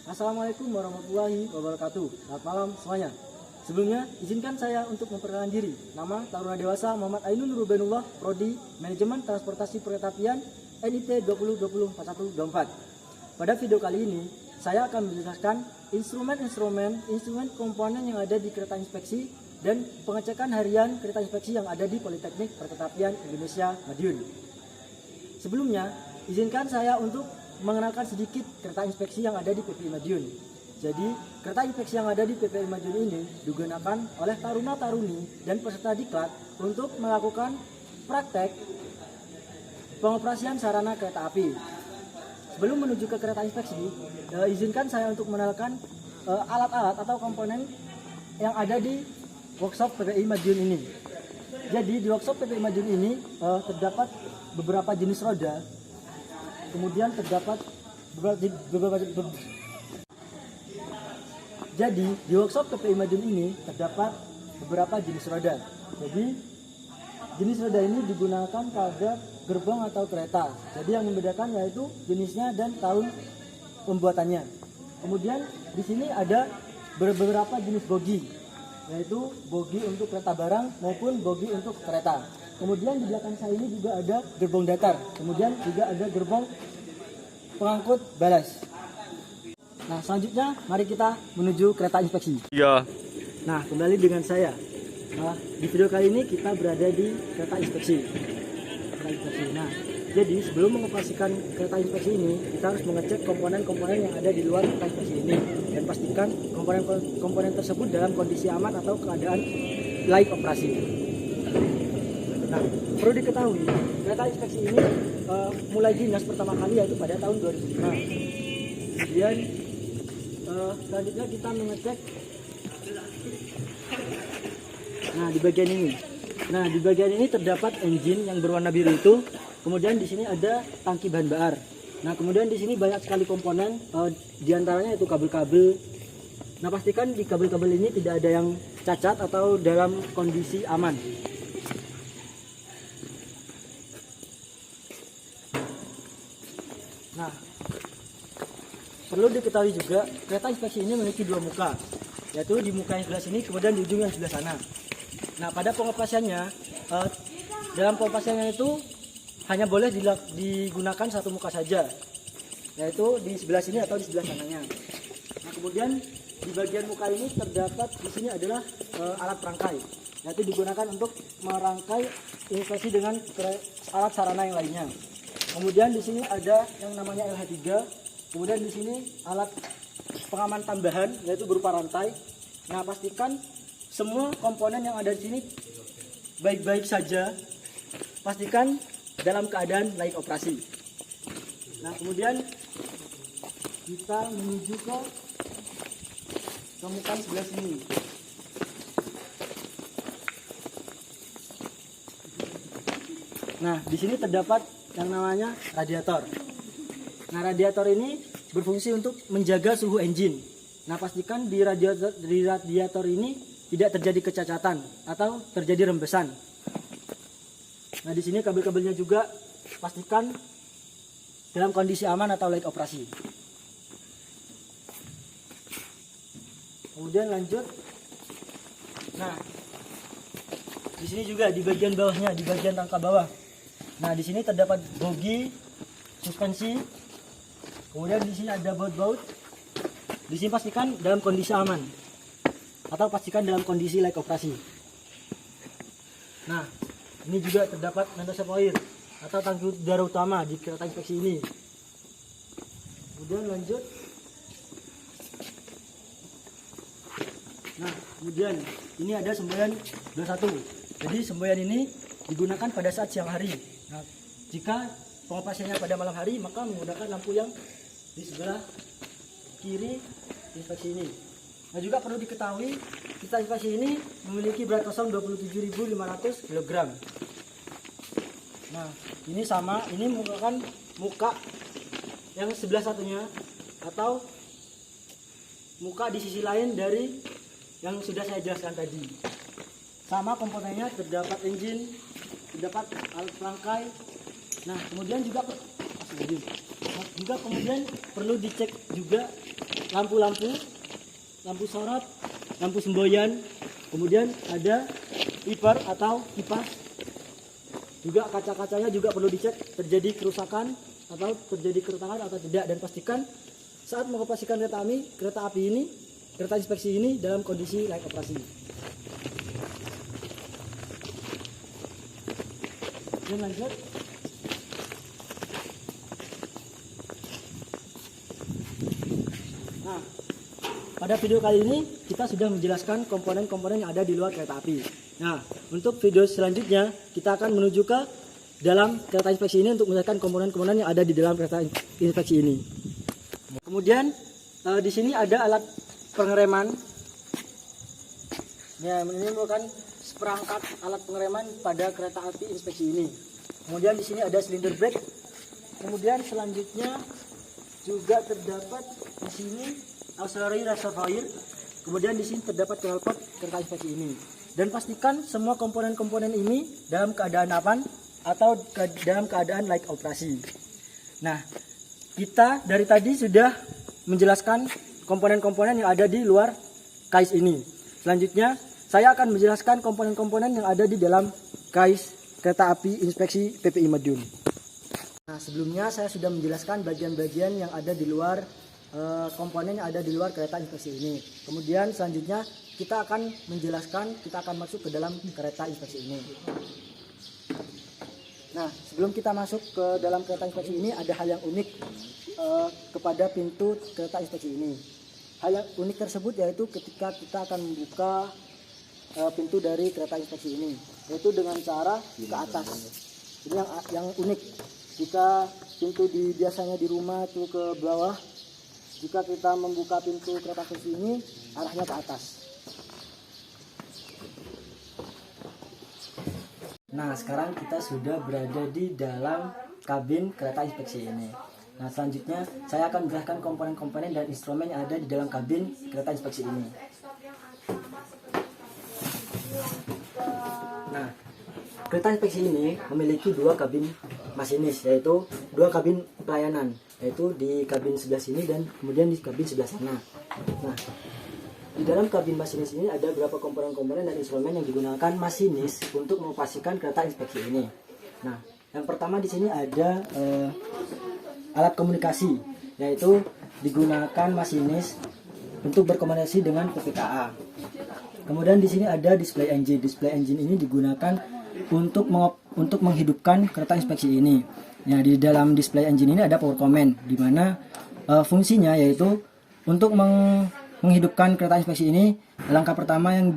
Assalamualaikum warahmatullahi wabarakatuh. Selamat malam semuanya. Sebelumnya, izinkan saya untuk memperkenalkan diri. Nama Taruna Dewasa Muhammad Ainun Rubenullah, Prodi Manajemen Transportasi Perkeretapian, NIT 2020-4124. Pada video kali ini, saya akan menjelaskan instrumen komponen yang ada di kereta inspeksi dan pengecekan harian kereta inspeksi yang ada di Politeknik Perkeretapian Indonesia Madiun. Sebelumnya, izinkan saya untuk mengenalkan sedikit kereta inspeksi yang ada di PPI Madiun. Jadi, kereta inspeksi yang ada di PPI Madiun ini digunakan oleh taruna-taruni dan peserta diklat untuk melakukan praktek pengoperasian sarana kereta api. Sebelum menuju ke kereta inspeksi, izinkan saya untuk mengenalkan alat-alat atau komponen yang ada di workshop PPI Madiun ini. Jadi, di workshop PPI Madiun ini terdapat beberapa jenis roda. Kemudian terdapat Jadi di workshop PPI Madiun ini terdapat beberapa jenis roda. Jadi jenis roda ini digunakan pada gerbong atau kereta. Jadi yang membedakan yaitu jenisnya dan tahun pembuatannya. Kemudian di sini ada beberapa jenis bogi, yaitu bogi untuk kereta barang maupun bogi untuk kereta. Kemudian di belakang saya ini juga ada gerbong datar. Kemudian juga ada gerbong pengangkut balas. Nah, selanjutnya mari kita menuju kereta inspeksi. Iya. Nah, kembali dengan saya. Di video kali ini kita berada di kereta inspeksi. Nah, jadi sebelum mengoperasikan kereta inspeksi ini, kita harus mengecek komponen-komponen yang ada di luar kereta inspeksi ini dan pastikan komponen tersebut dalam kondisi aman atau keadaan layak operasi. Nah, perlu diketahui, kereta inspeksi ini mulai dinas pertama kali yaitu pada tahun 2005. Kemudian selanjutnya kita mengecek. Nah, di bagian ini. Nah, di bagian ini terdapat engine yang berwarna biru itu. Kemudian di sini ada tangki bahan bakar. Nah, kemudian di sini banyak sekali komponen, di antaranya itu kabel-kabel. Nah, pastikan di kabel-kabel ini tidak ada yang cacat atau dalam kondisi aman. Nah, perlu diketahui juga kereta inspeksi ini memiliki dua muka, yaitu di muka yang sebelah sini kemudian di ujung yang sebelah sana. Nah, pada pengoperasiannya, dalam pengoperasiannya itu hanya boleh digunakan satu muka saja, yaitu di sebelah sini atau di sebelah sananya. Nah, kemudian di bagian muka ini terdapat di sini adalah alat perangkai, yaitu digunakan untuk merangkai inspeksi dengan alat sarana yang lainnya. Kemudian di sini ada yang namanya LH3. Kemudian di sini alat pengaman tambahan yaitu berupa rantai. Nah, pastikan semua komponen yang ada di sini baik-baik saja. Pastikan dalam keadaan layak operasi. Nah, kemudian kita menuju ke muka sebelah sini. Nah, di sini terdapat yang namanya radiator. Nah, radiator ini berfungsi untuk menjaga suhu engine. Nah, pastikan di radiator ini tidak terjadi kecacatan atau terjadi rembesan. Nah, di sini kabel-kabelnya juga pastikan dalam kondisi aman atau layak operasi. Kemudian lanjut. Nah, di sini juga di bagian bawahnya, di bagian rangka bawah. Nah, di sini terdapat bogi, suspensi, kemudian di sini ada baut-baut. Di sini pastikan dalam kondisi aman atau pastikan dalam kondisi layak operasi. Nah, ini juga terdapat nanda sepoir atau tangki udara utama di kereta inspeksi ini. Kemudian lanjut. Nah, kemudian ini ada semboyan 21. Jadi semboyan ini digunakan pada saat siang hari. Nah, jika pengoperasiannya pada malam hari, maka menggunakan lampu yang di sebelah kiri inspeksi ini. Nah, juga perlu diketahui, kereta inspeksi ini memiliki berat kosong 27.500 kg. Nah, ini sama, ini merupakan muka yang sebelah satunya atau muka di sisi lain dari yang sudah saya jelaskan tadi. Sama komponennya, terdapat engine, terdapat alat perangkai. Nah, kemudian juga kemudian perlu dicek juga lampu-lampu, lampu sorot, lampu semboyan, kemudian ada wiper atau kipas. Juga kaca-kacanya juga perlu dicek terjadi kerusakan atau terjadi keretakan atau tidak, dan pastikan saat mengoperasikan kereta api ini, kereta inspeksi ini dalam kondisi layak operasi. Dan lanjut. Nah, pada video kali ini kita sudah menjelaskan komponen-komponen yang ada di luar kereta api. Nah, untuk video selanjutnya kita akan menuju ke dalam kereta inspeksi ini untuk menjelaskan komponen-komponen yang ada di dalam kereta inspeksi ini. Kemudian di sini ada alat pengereman. Ya, ini merupakan seperangkat alat pengereman pada kereta api inspeksi ini. Kemudian di sini ada silinder brake. Kemudian selanjutnya juga terdapat di sini auxiliary reservoir. Kemudian di sini terdapat knalpot kereta inspeksi ini. Dan pastikan semua komponen-komponen ini dalam keadaan aman atau dalam keadaan layak operasi. Nah, kita dari tadi sudah menjelaskan komponen-komponen yang ada di luar kais ini. Selanjutnya, saya akan menjelaskan komponen-komponen yang ada di dalam kais kereta api inspeksi PPI Madiun. Nah, sebelumnya saya sudah menjelaskan bagian-bagian yang ada di luar komponen yang ada di luar kereta inspeksi ini. Kemudian selanjutnya kita akan masuk ke dalam kereta inspeksi ini. Nah, sebelum kita masuk ke dalam kereta inspeksi ini, ada hal yang unik kepada pintu kereta inspeksi ini. Hal yang unik tersebut yaitu ketika kita akan membuka pintu dari kereta inspeksi ini, yaitu dengan cara ke atas. Ini yang unik. Jika pintu biasanya di rumah itu ke bawah, jika kita membuka pintu kereta inspeksi ini arahnya ke atas. Nah, sekarang kita sudah berada di dalam kabin kereta inspeksi ini. Nah, selanjutnya saya akan menjelaskan komponen-komponen dan instrumen yang ada di dalam kabin kereta inspeksi ini. Nah, kereta inspeksi ini memiliki dua kabin masinis, yaitu dua kabin pelayanan, yaitu di kabin sebelah sini dan kemudian di kabin sebelah sana. Nah, di dalam kabin masinis ini ada beberapa komponen-komponen dan instrumen yang digunakan masinis untuk mengoperasikan kereta inspeksi ini. Nah, yang pertama di sini ada alat komunikasi, yaitu digunakan masinis untuk berkomunikasi dengan PPKA. Kemudian di sini ada display engine. Display engine ini digunakan untuk menghidupkan kereta inspeksi ini. Nah, di dalam display engine ini ada power command, di mana fungsinya yaitu untuk menghidupkan kereta inspeksi ini. Langkah pertama yang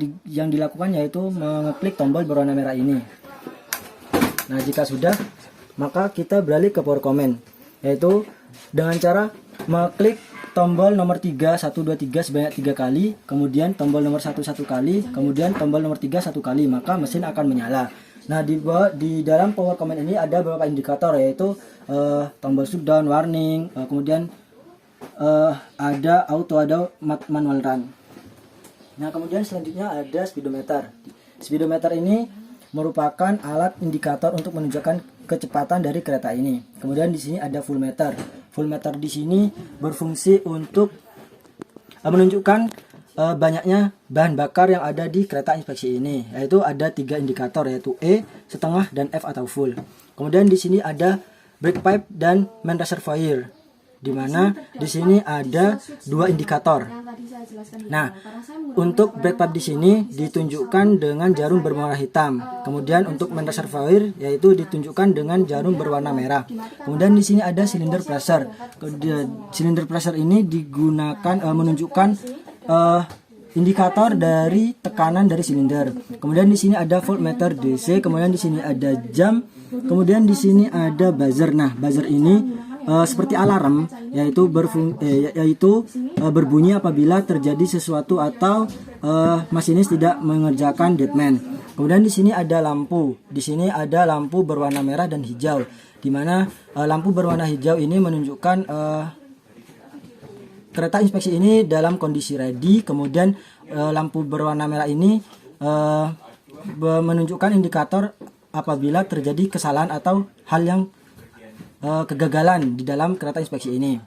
dilakukan yaitu mengeklik tombol berwarna merah ini. Nah, jika sudah, maka kita beralih ke power command, yaitu dengan cara mengeklik tombol nomor 3 123 sebanyak 3 kali, kemudian tombol nomor 1 1 kali, kemudian tombol nomor 3 1 kali, maka mesin akan menyala. Nah, di dalam power command ini ada beberapa indikator, yaitu tombol shutdown, warning, kemudian ada auto, ada manual run. Nah, kemudian selanjutnya ada speedometer. Speedometer ini merupakan alat indikator untuk menunjukkan kecepatan dari kereta ini. Kemudian di sini ada full meter. Full meter di sini berfungsi untuk menunjukkan banyaknya bahan bakar yang ada di kereta inspeksi ini, yaitu ada 3 indikator, yaitu E, setengah, dan F atau full. Kemudian di sini ada brake pipe dan main reservoir, di mana di sini ada 2 indikator. Nah, untuk brake pipe di sini ditunjukkan dengan jarum berwarna hitam. Kemudian untuk main reservoir yaitu ditunjukkan dengan jarum berwarna merah. Kemudian di sini ada cylinder pressure. Cylinder pressure ini digunakan menunjukkan indikator dari tekanan dari silinder. Kemudian di sini ada voltmeter DC, kemudian di sini ada jam, kemudian di sini ada buzzer. Nah, buzzer ini seperti alarm, yaitu berbunyi apabila terjadi sesuatu atau masinis tidak mengerjakan deadman. Kemudian di sini ada lampu. Di sini ada lampu berwarna merah dan hijau, di mana lampu berwarna hijau ini menunjukkan kereta inspeksi ini dalam kondisi ready. Kemudian lampu berwarna merah ini menunjukkan indikator apabila terjadi kesalahan atau hal yang kegagalan di dalam kereta inspeksi ini.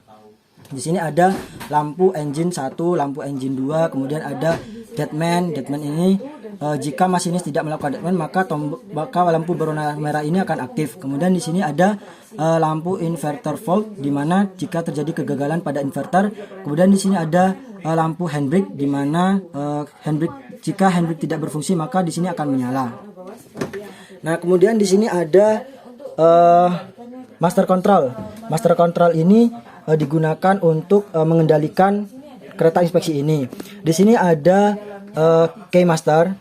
Di sini ada lampu engine 1, lampu engine 2, kemudian ada deadman. Deadman ini jika masinis tidak melakukan deadman maka lampu berwarna merah ini akan aktif. Kemudian di sini ada lampu inverter fault, di mana jika terjadi kegagalan pada inverter. Kemudian di sini ada lampu handbrake, di mana jika handbrake tidak berfungsi maka di sini akan menyala. Nah, kemudian di sini ada master control. Master control ini digunakan untuk mengendalikan kereta inspeksi ini. Di sini ada Keymaster,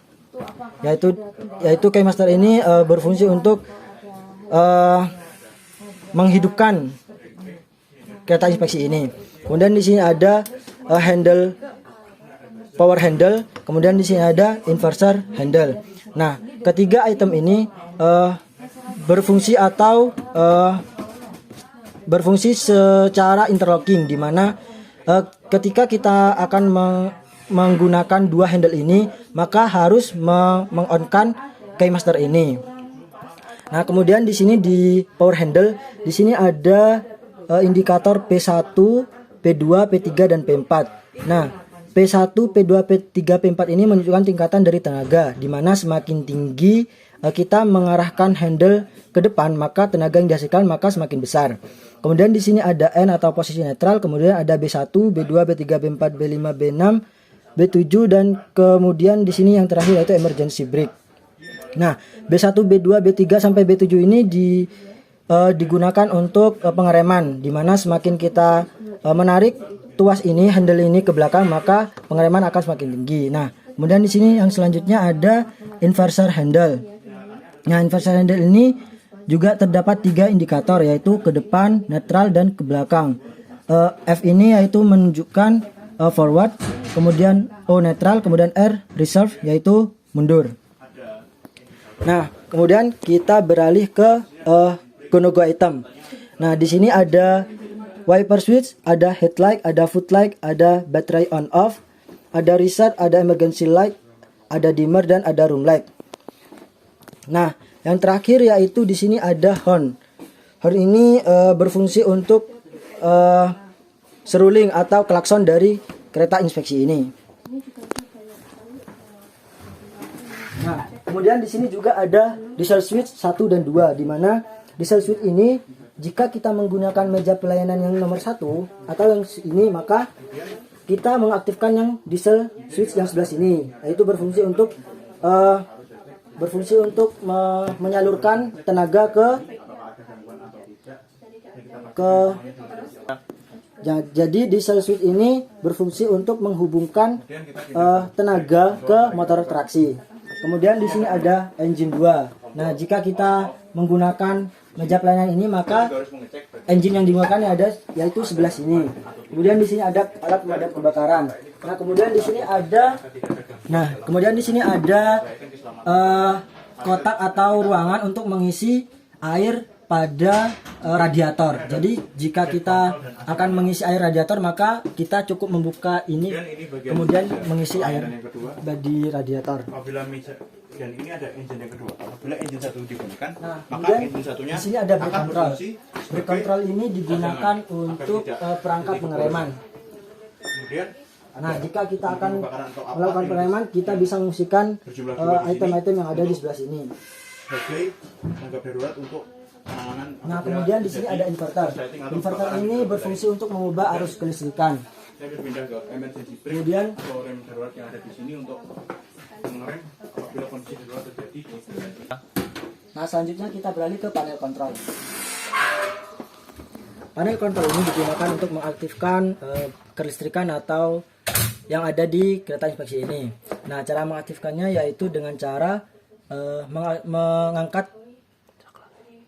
yaitu Keymaster ini berfungsi untuk menghidupkan kereta inspeksi ini. Kemudian di sini ada power handle, kemudian di sini ada inverter handle. Nah, ketiga item ini berfungsi secara interlocking, di mana ketika kita akan menggunakan dua handle ini maka harus meng-on-kan Keymaster ini. Nah, kemudian di sini di power handle di sini ada indikator P1, P2, P3 dan P4. Nah, P1, P2, P3, P4 ini menunjukkan tingkatan dari tenaga, di mana semakin tinggi kita mengarahkan handle ke depan maka tenaga yang dihasilkan maka semakin besar. Kemudian di sini ada N atau posisi netral, kemudian ada B1, B2, B3, B4, B5, B6, B7 dan kemudian di sini yang terakhir yaitu emergency brake. Nah, B1, B2, B3 sampai B7 ini digunakan untuk pengereman, di mana semakin kita menarik tuas ini, handle ini ke belakang maka pengereman akan semakin tinggi. Nah, kemudian di sini yang selanjutnya ada inverter handle. Nah, inverter handle ini juga terdapat 3 indikator, yaitu ke depan, netral, dan ke belakang. F ini yaitu menunjukkan forward, kemudian O netral, kemudian R reserve yaitu mundur. Nah, kemudian kita beralih ke go-no-go item. Nah, di sini ada wiper switch, ada headlight, ada footlight, ada battery on off, ada reset, ada emergency light, ada dimmer dan ada room light. Nah, yang terakhir yaitu di sini ada horn. Horn ini berfungsi untuk seruling atau klakson dari kereta inspeksi ini. Nah, kemudian di sini juga ada diesel switch 1 dan 2, di mana diesel switch ini jika kita menggunakan meja pelayanan yang nomor 1 atau yang ini maka kita mengaktifkan yang diesel switch yang sebelah sini, yaitu berfungsi untuk menyalurkan tenaga jadi diesel switch ini berfungsi untuk menghubungkan tenaga ke motor traksi. Kemudian di sini ada engine 2. Nah, jika kita menggunakan meja pelayanan ini maka engine yang digunakan yaitu sebelah sini. Kemudian di sini ada alat pemadam kebakaran. Nah, kemudian di sini ada kotak atau ruangan untuk mengisi air pada radiator. Jadi jika kita akan mengisi air radiator maka kita cukup membuka ini kemudian mengisi air di radiator. Dan ini ada engine yang kedua. Apabila engine 1 digunakan, maka engine satunya di sini ada brake control. Brake control ini digunakan untuk perangkat pengereman. Kemudian jika kita akan melakukan pengereman, kita bisa mengungsikan item-item yang ada di sebelah sini. Sebagai tanggap darurat untuk penanganan. Nah, kemudian di sini ada inverter. Inverter ini berfungsi untuk mengubah arus kelistrikan. Saya berpindah ke emergency brake. Kemudian rem darurat yang ada di sini untuk mengerem apabila kondisi darurat terjadi. Nah, selanjutnya kita beralih ke panel kontrol. Panel kontrol ini digunakan untuk mengaktifkan kelistrikan atau yang ada di kereta inspeksi ini. Nah, cara mengaktifkannya yaitu dengan cara mengangkat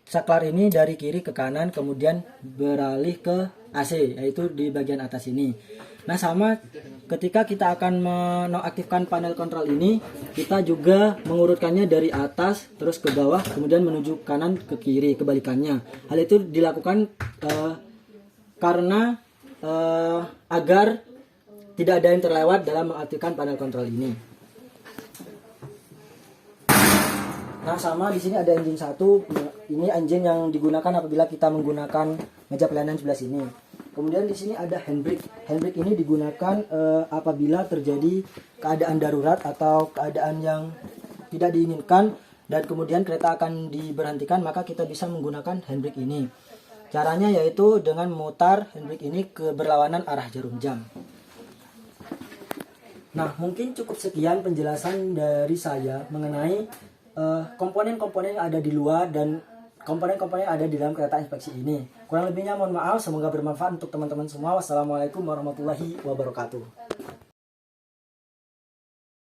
saklar ini dari kiri ke kanan, kemudian beralih ke AC, yaitu di bagian atas ini. Nah, sama ketika kita akan menonaktifkan panel kontrol ini, kita juga mengurutkannya dari atas terus ke bawah, kemudian menuju kanan ke kiri, kebalikannya. Hal itu dilakukan karena agar tidak ada yang terlewat dalam mengaktifkan panel kontrol ini. Nah, sama di sini ada engine 1. Ini engine yang digunakan apabila kita menggunakan meja pelayanan sebelah sini. Kemudian di sini ada handbrake. Handbrake ini digunakan apabila terjadi keadaan darurat atau keadaan yang tidak diinginkan dan kemudian kereta akan diberhentikan, maka kita bisa menggunakan handbrake ini. Caranya yaitu dengan memutar handbrake ini ke berlawanan arah jarum jam. Nah, mungkin cukup sekian penjelasan dari saya mengenai komponen-komponen yang ada di luar dan komponen-komponen yang ada di dalam kereta inspeksi ini. Kurang lebihnya mohon maaf, semoga bermanfaat untuk teman-teman semua. Wassalamualaikum warahmatullahi wabarakatuh.